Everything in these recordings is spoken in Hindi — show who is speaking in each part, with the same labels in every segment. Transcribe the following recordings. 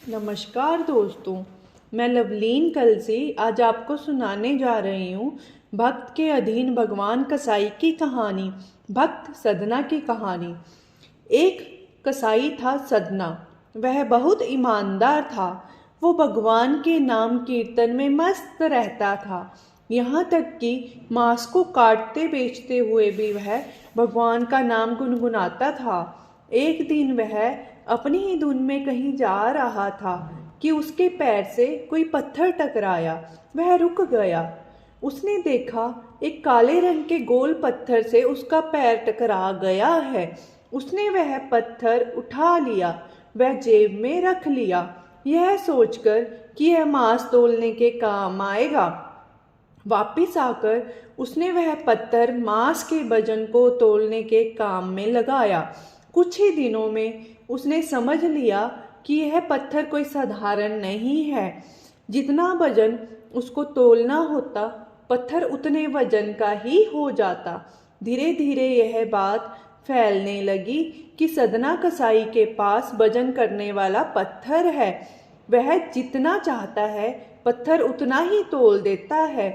Speaker 1: नमस्कार दोस्तों, मैं लवलीन कलसी आज आपको सुनाने जा रही हूँ भक्त के अधीन भगवान कसाई की कहानी। भक्त सदना की कहानी। एक कसाई था सदना। वह बहुत ईमानदार था। वो भगवान के नाम कीर्तन में मस्त रहता था। यहाँ तक कि मांस को काटते बेचते हुए भी वह भगवान का नाम गुनगुनाता था। एक दिन वह अपनी ही धुन में कहीं जा रहा था कि उसके पैर से कोई पत्थर टकराया। वह रुक गया। उसने देखा एक काले रंग के गोल पत्थर से उसका पैर टकरा गया है। उसने वह पत्थर उठा लिया, वह जेब में रख लिया, यह सोचकर कि यह मांस तोलने के काम आएगा। वापिस आकर उसने वह पत्थर मांस के वजन को तोलने के काम में लगाया। कुछ ही दिनों में उसने समझ लिया कि यह पत्थर कोई साधारण नहीं है। जितना वजन उसको तोलना होता, पत्थर उतने वजन का ही हो जाता। धीरे धीरे यह बात फैलने लगी कि सदना कसाई के पास वजन करने वाला पत्थर है। वह जितना चाहता है पत्थर उतना ही तोल देता है।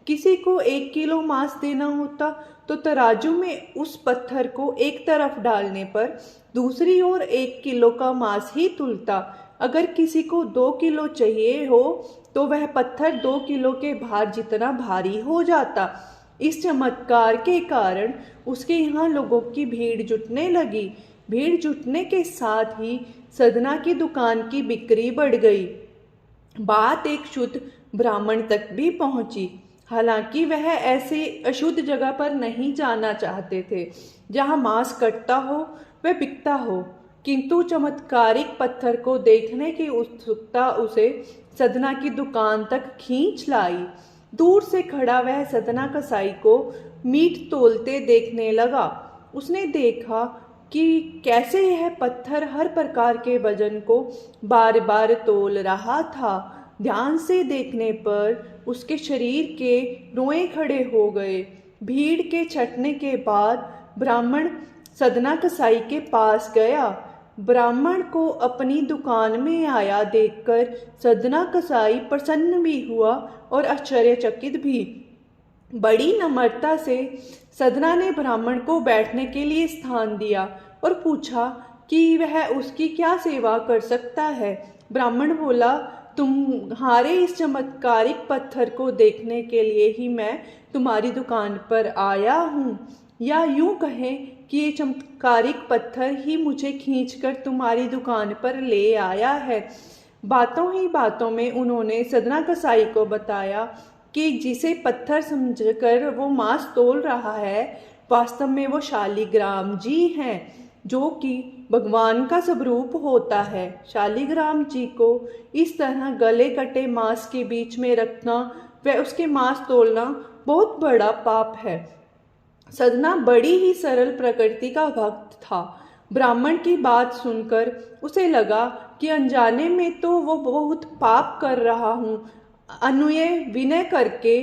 Speaker 1: किसी को 1 किलो मांस देना होता तो तराजू में उस पत्थर को एक तरफ डालने पर दूसरी ओर 1 किलो का मांस ही तुलता। अगर किसी को 2 किलो चाहिए हो तो वह पत्थर 2 किलो के भार जितना भारी हो जाता। इस चमत्कार के कारण उसके यहाँ लोगों की भीड़ जुटने लगी। भीड़ जुटने के साथ ही सदना की दुकान की बिक्री बढ़ गई। बात एक शुद्ध ब्राह्मण तक भी पहुंची। हालांकि वह ऐसे अशुद्ध जगह पर नहीं जाना चाहते थे जहां मांस कटता हो व बिकता हो, किंतु चमत्कारिक पत्थर को देखने की उत्सुकता उसे सदना की दुकान तक खींच लाई। दूर से खड़ा वह सदना कसाई को मीट तोलते देखने लगा। उसने देखा कि कैसे यह पत्थर हर प्रकार के वजन को बार बार तोल रहा था। ध्यान से देखने पर उसके शरीर के रोए खड़े हो गए। भीड़ के छटने के बाद ब्राह्मण सदना कसाई के पास गया। ब्राह्मण को अपनी दुकान में आया देखकर सदना कसाई प्रसन्न भी हुआ और आश्चर्यचकित भी। बड़ी नम्रता से सदना ने ब्राह्मण को बैठने के लिए स्थान दिया और पूछा कि वह उसकी क्या सेवा कर सकता है। ब्राह्मण बोला, तुम्हारे इस चमत्कारिक पत्थर को देखने के लिए ही मैं तुम्हारी दुकान पर आया हूँ, या यूं कहें कि ये चमत्कारिक पत्थर ही मुझे खींचकर तुम्हारी दुकान पर ले आया है। बातों ही बातों में उन्होंने सदना कसाई को बताया कि जिसे पत्थर समझकर वो मांस तोल रहा है, वास्तव में वो शालिग्राम जी हैं, जो कि भगवान का स्वरूप होता है। शालिग्राम जी को इस तरह गले कटे मांस के बीच में रखना व उसके मांस तोलना बहुत बड़ा पाप है। सदना बड़ी ही सरल प्रकृति का भक्त था। ब्राह्मण की बात सुनकर उसे लगा कि अनजाने में तो वो बहुत पाप कर रहा हूँ। अनुनय विनय करके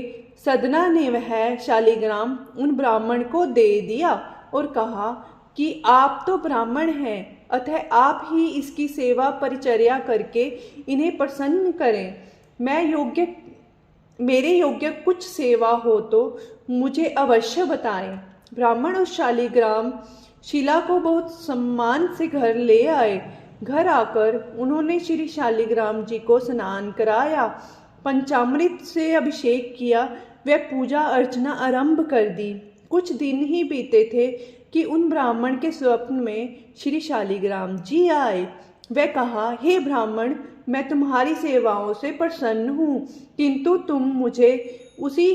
Speaker 1: सदना ने वह शालिग्राम उन ब्राह्मण को दे दिया और कहा कि आप तो ब्राह्मण हैं, अतः आप ही इसकी सेवा परिचर्या करके इन्हें प्रसन्न करें। मेरे योग्य कुछ सेवा हो तो मुझे अवश्य बताएं। ब्राह्मण उस शालिग्राम शिला को बहुत सम्मान से घर ले आए। घर आकर उन्होंने श्री शालिग्राम जी को स्नान कराया, पंचामृत से अभिषेक किया व पूजा अर्चना आरंभ कर दी। कुछ दिन ही बीते थे कि उन ब्राह्मण के स्वप्न में श्री शालिग्राम जी आए। वह कहा, हे ब्राह्मण, मैं तुम्हारी सेवाओं से प्रसन्न हूँ, किंतु तुम मुझे उसी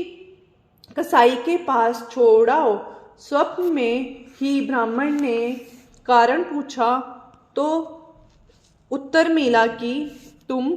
Speaker 1: कसाई के पास छोड़ आओ। स्वप्न में ही ब्राह्मण ने कारण पूछा तो उत्तर मिला कि तुम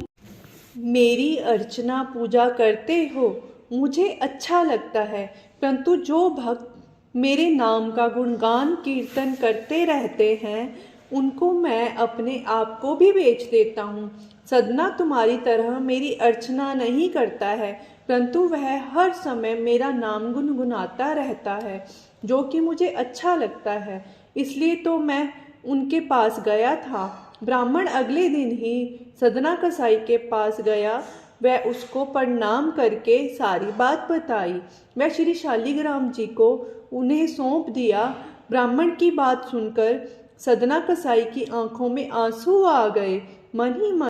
Speaker 1: मेरी अर्चना पूजा करते हो, मुझे अच्छा लगता है, परंतु जो भक्त मेरे नाम का गुणगान कीर्तन करते रहते हैं उनको मैं अपने आप को भी बेच देता हूँ। सदना तुम्हारी तरह मेरी अर्चना नहीं करता है, परंतु वह हर समय मेरा नाम गुनगुनाता रहता है, जो कि मुझे अच्छा लगता है। इसलिए तो मैं उनके पास गया था। ब्राह्मण अगले दिन ही सदना कसाई के पास गया। वह उसको प्रणाम करके सारी बात बताई। वह श्री शालीग्राम जी को उन्हें सौंप दिया। ब्राह्मण की बात सुनकर सदना कसाई की आंखों में आंसू आ गए। मन ही मन